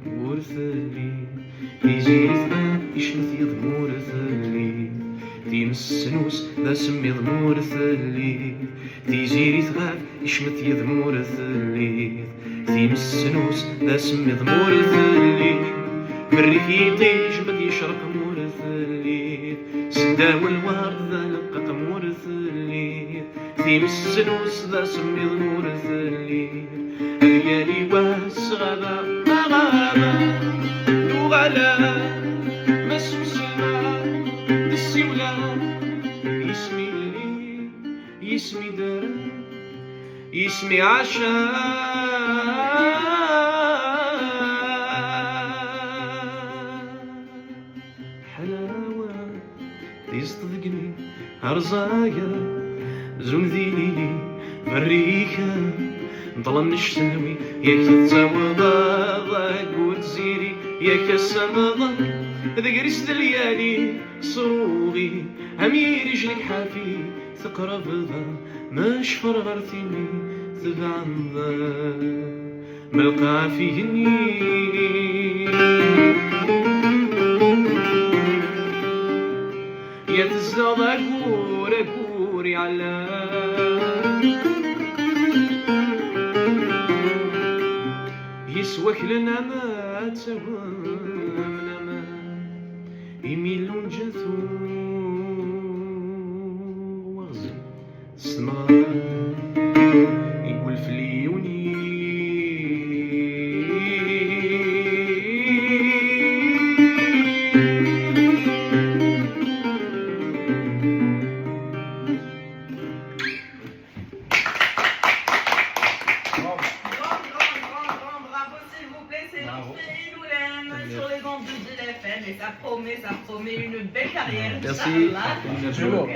ورثلي تيجي ثقاب يشمت يضمور ثلي تيمس نوس ذا سمي ضمور ثلي تيجي ثقاب يشمت يضمور ثلي تيمس نوس ذا سمي ضمور ثلي بريك يطيش بد يشرق مور ثلي سداو الورد ذا لقق مور ثلي تيمس نوس ذا سمي ضمور ثلي ريالي واس غابة غابة نوغالا مسوسما السيولة يسمي لي يسمي دار يسمي عشان حلاوة تيصدقني هرزايا زون ذيلي مريكا ظلم نشتاوي ياك تساوى ضاضك وتزيري ياك السمضة ذكريس الليالي صروغي همي رجلك حافي تقرب ذا ماش فرغرتيني تبعن ذا ملقى فيني يا تزاد أكوري على يسواك لنا ما تسوامنا ما يميلون جاثو وغزي السماء يقول في ليوني sur les ondes de GFM et ça promet une belle carrière. Merci. Inch'Allah.